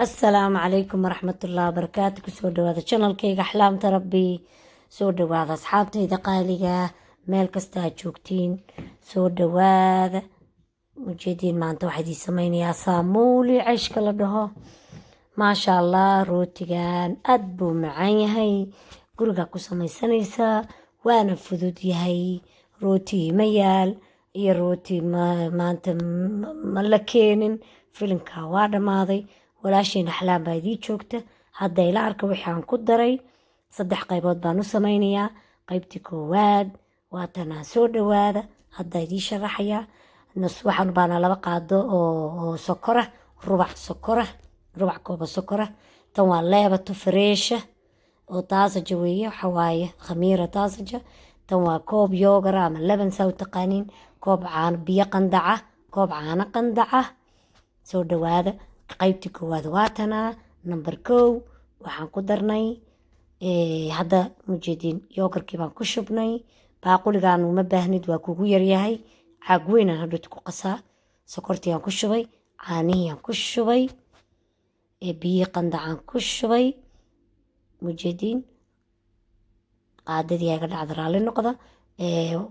السلام عليكم ورحمة الله وبركاته. كسو دواذا channel كيغا أحلام تربي. سو دواذا أصحابتي إذا قاليغا ميل كستا جوكتين. سو دواذا مجيدين ما أنتو حدي سمين يا صامولي عشق لدهو ما شاء الله. روتيغان أدبو معاي هاي قرقا كسامي سنيسا وانا فذود يهي روتي ميال iyo rooti maanta ma la keenin filimka waa dhamaaday. walaashiin axlaam baa idii joogta. hadda ila arka waxaan ku daray 3 qaybood baan u sameynayaa. qaybtii koowaad waa tanaa soo dhawaada. hadda idii sharaxayaa. waxaan u baahnaa 2 qaado oo sokora, rubac kooba sokora. tan waa leebato fareesha oo taasaja weeye, waxa waaye khamiira taasaja. tan waa koob yoogara ama laban saa u taqaaniin, koob caano biyo qandaca, koob caano qandaca. soo dhawaada. qaybtii koowaad waa tanaa number 1 waxaan ku darnay hadda mujeedin yoogarkii baan ku shubnay. baaquligaan uma baahnid, waa kugu yaryahay. caag weynaan hadhowta ku qasaa. sokortii aan ku shubay, caanihii aan ku shubay, biyo qandacaan ku shubay. mujeedin qaadadii aga dhacda raalli noqda.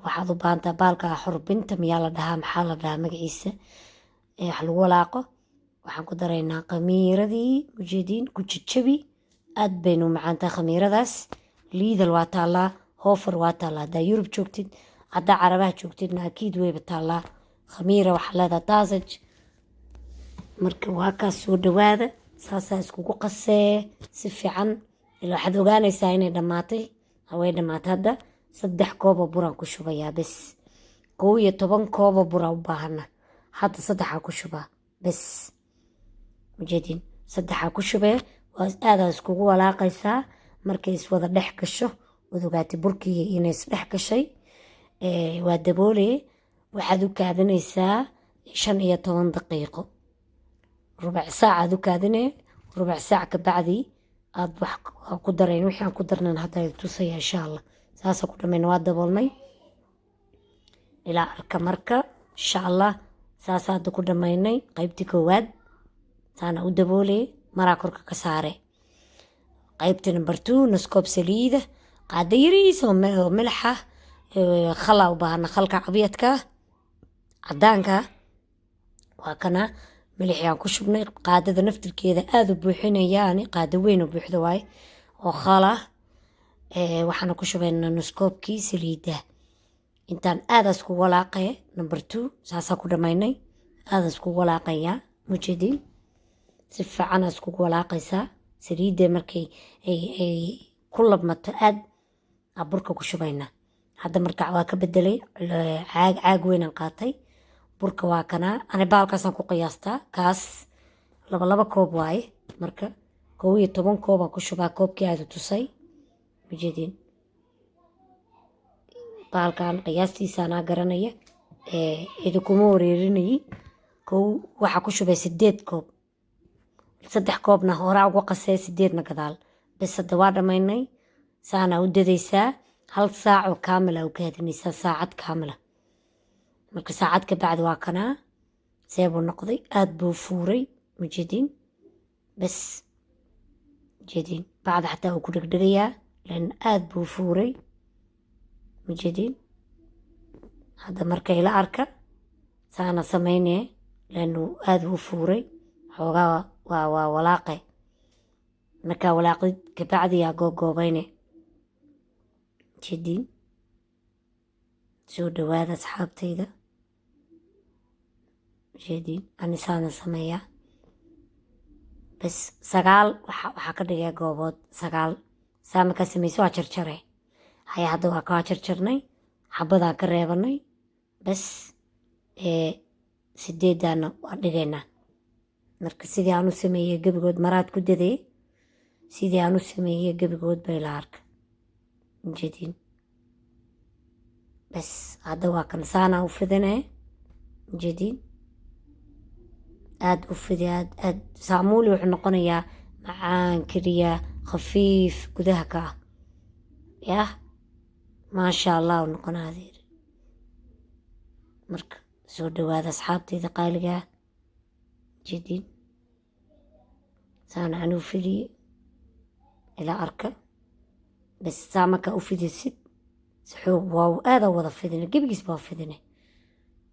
waxaad u baahantaa baalka xurbinta miyaa la dhahaa, maxaa la dhahaa magaciisa, wax lagu walaaqo. waxaan ku daraynaa khamiiradii. mujeediin ku jajabi. aad baynu macaantaa khamiiradaas. liidal waa taallaa, hoofar waa taallaa. haddaa yurub joogtid, haddaa carabaha joogtidna akiid weyba taallaa. khamiira waxaa leedaha taasaj. marka waa kaas soo dhawaada. saasaa iskugu qasee si fiican. ilaa waxaad ogaanaysaa inay dhammaatay. haway dhammaatay. hadda 3 koobo buraan ku shubayaa bes. 11 koobo buraan u baahana. hadda 3 ku shubaa bes. mujeedin 3 ku shubee. waa aadaa iskugu walaaqaysaa. markay iswada dhex gasho waad ogaatay burkii inay isdhex gashay. waa daboolee. waxaad u kaadinaysaa 15 daqiiqo. rubac saacaad u kaadinee. rubac saac ka bacdi aad wax ku darayn. wixii aan ku darnan hadda tusaya insha allah. saasa ku dhamayna waa daboolnay ilaa arka marka insha allah. saasa hadda ku dhamaynay qaybtii koowaad. saana u daboolee maraa korka ka saare. qaybta number 2 naskoob saliida, qaada yariis oo milxa, khala u baahana, khalka cabiyadka cadaanka waa kana. milixiyaan ku shubnay. qaadada naftirkeeda aada u buuxinayaani, qaada weyn oo buuxda waaye oo khala. waxaana ku shubaynaa naskoobkii saliida. intaan aadaas ku walaaqaya number 2 saasaa ku dhamaynay. aadaas ku walaaqayaa mujeediin si fiican aad iskugu walaaqaysaa. saliidda markay ay ku labmato aad burka ku shubaynaa. hadda marka waa ka bedelay. caag weynaan qaatay. burka waa kanaa. ani baalkaasaan ku qiyaastaa. kaas 2 koob waaye. marka 11 koobaan ku shubaa. koobkii aada tusay mujeediin. baalkan qiyaastiisaanaa garanaya. idinkuma wareerinayi. waxaa ku shubay 8 koob. 3 koobna horaa uga qasee, 8na gadaal. bes hadda waa dhamaynay. saanaa u dadaysaa. 1 saac oo kaamila u kaadinaysaa. saacad kaamila. marka saacad ka bacdi waa kanaa seebuu noqday. aad buu fuuray mujeediin. bes mujeediin bacda xataa uu ku dhegdhegayaa lan aad buu fuuray mujeediin. hadda marka ila arka saana sameynee lanu aad buu fuuray. xoogaa waa walaaqe. markaa walaaqid ka bacdi yaa googoobayne mujeediin. soo dhawaada asxaabtayda. mujeediin ani saana sameeyaa. bes 9 waxaa ka dhigaya goobood 9. saa markaa samayso waa jarjare. haya hadda waa kaa jarjarnay. xabadaan ka reebanay. bes 8daana waa dhigaynaa. marka sidii aan u sameeyey gebigood maraad ku dadee. sidii aan u sameeyey gebigood bay la arka mujeediin. bes hadda waa kan saana u fidinee mujeediin. aad u fidi. aad saamuuli wuxuu noqonayaa macaan keliya khafiif gudaha ka ah. yah maasha allah u noqonaa adeer. marka soo dhawaada asxaabtayda qaaligaa. mujeediin saana anuu fidiye ilaa arka bas saa markaa u fidisid xoog waa aada wada fidine gebigiis baa fidine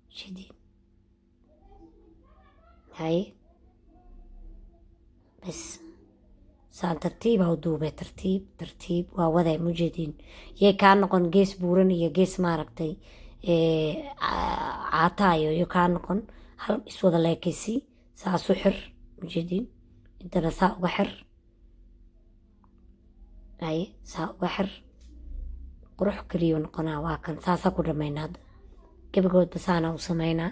ujeediin haye bas saan tartiibaa u duubay tartiib waa waday mujeediin yay kaa noqon gees buuran iyo gees maaragtay caataayo iyo kaa noqon hal iswada leekaysi saasu xir mujeediin intana saa uga xir haye saa uga xir qurux keliyo noqonaa waa kan saasaa ku dhammaynaa hadda gebigoodba saanaa u samaynaa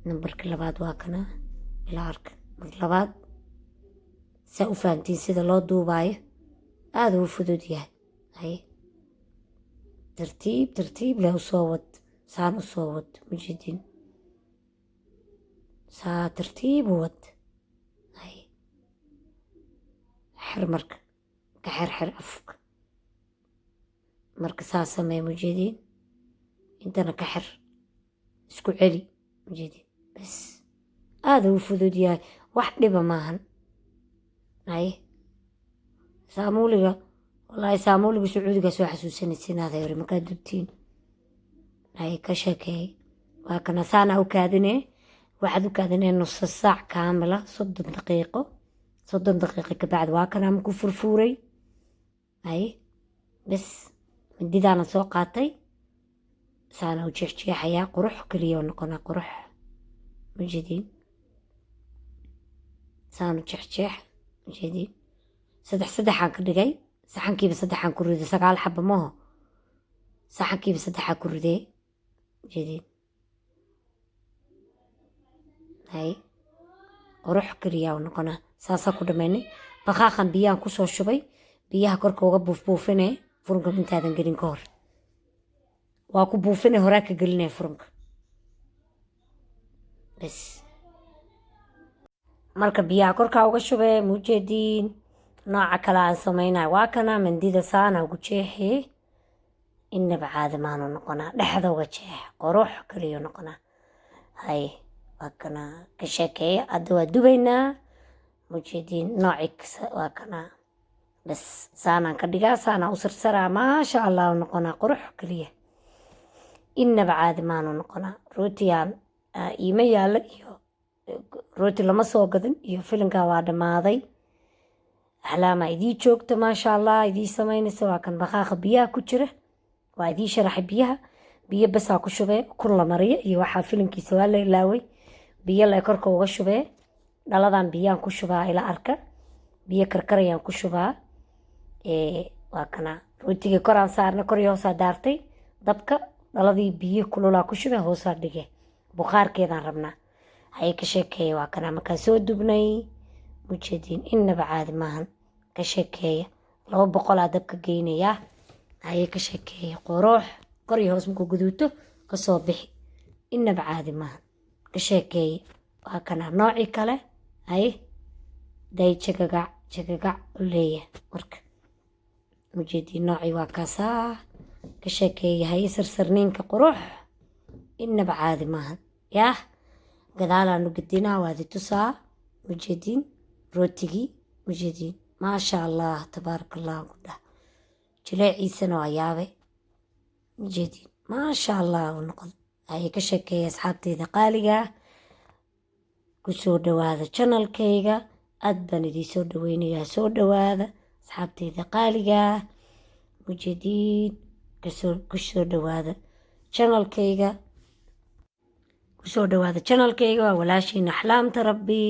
nambarkii labaad waa kana ilaa arka mar labaad saa u fahamtiin sida loo duubaayo aada uu fudud yahay haye tartiib leh usoo wad saan usoo wad mujeediin saa tartiib u wad haye xir marka ka xir afka marka saa samee mujeediin intana ka xir isku celi mujeediin bas aada uu fudud yahay wax dhiba maahan haye saamuuliga wallaahi saamuuliga sacuudiga soo xasuusanaysa inaad hore markaad dubtiin haye ka sheekeey waa kana saana u kaadinee waxaad u kaadinee nusa saac kaamila 30 daqiiqo kabacdi waa kana maku furfuuray haye bas mindidaana soo qaatay saana u jeexjeexayaa qurux keliya noqonaa qurux mujeediin saanu jeexjeex mujeediin saddexaan ka dhigay saxankiiba 3 ku riday 9 xabo maho saxankiiba 3 ku riday mujeediin haye qurux keliya noqonaa saasaa ku dhammaynay baqaaqan biyaan kusoo shubay biyaha korka uga buufbuufinee furunka intaadan gelin ka hor waa ku buufine horaa ka gelinaya furunka bas marka biyaha korkaa uga shubee mujeediin nooca kale aan samaynayo waa kana mindida saana ugu jeexee inaba caadi maanu noqonaa dhexda uga jeex qurux kaliyo noqonaa haye waa kana ka sheekeeya hadda waa dubaynaa mujeediin nooci waa kana bas saanaan ka dhigaa saanaa u sarsaraa maasha allah noqonaa qurux kaliya inaba caadi maanu noqonaa rootiyaan iima yaalla iyo rooti lama soo gadin iyo filinkaa waa dhammaaday axlaamaa idii joogta maasha allah idii samaynaysa waa kan baqaaqa biyaha ku jira waa idii sharaxay biyo basaa ku shubee kun la mariya iyo waxaa filinkiisa waa la ilaaway biyo le korka uga shubee dhaladan biyaan ku shubaa ila arka biyo karkarayaan ku shubaa waa kana rootigii koraan saarna kor iyo hoosaa daartay dabka dhaladii biyo kululaa ku shubee hoosaa dhige buqaarkeedaan rabnaa haye ka sheekeeya waa kana markaan soo dubnay mujeediin inaba caadi maahan ka sheekeeya 200 dabka geynayaa haye ka sheekeeya qurux kor iyo hoos markuu guduuto kasoo bixi inaba caadi maahan ka sheekeeya waa kana noocii kale haye day jagagac u leeyahay marka mujeediin noocii waa kaasaa ka sheekeeya haye sarsarniinka qurux inaba caadi maahan yaah gadaalaanu gedinaa waadi tusaa mujeediin rootigii mujeediin maasha allah tabaaraka allah ku dhah jileeciisana waa yaabay mujeediin maasha allah u noqdo ayay ka sheekeeya asxaabteyda qaaliga kusoo dhawaada janalkayga aad baan idii soo dhaweynayaa soo dhawaada asxaabteyda qaaliga mujeediin kusoo dhawaada janalkayga kusoo dhawaada janalkayga waa walaashiina axlaamta rabbi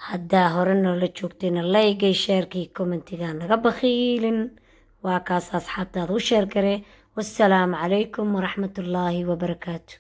haddaa hore noola joogtayna laygay sheerkii commentiga naga bakhiilin waa kaas asxaabtaada u sheer garee wassalaamu calaykum waraxmatullaahi wabarakaatu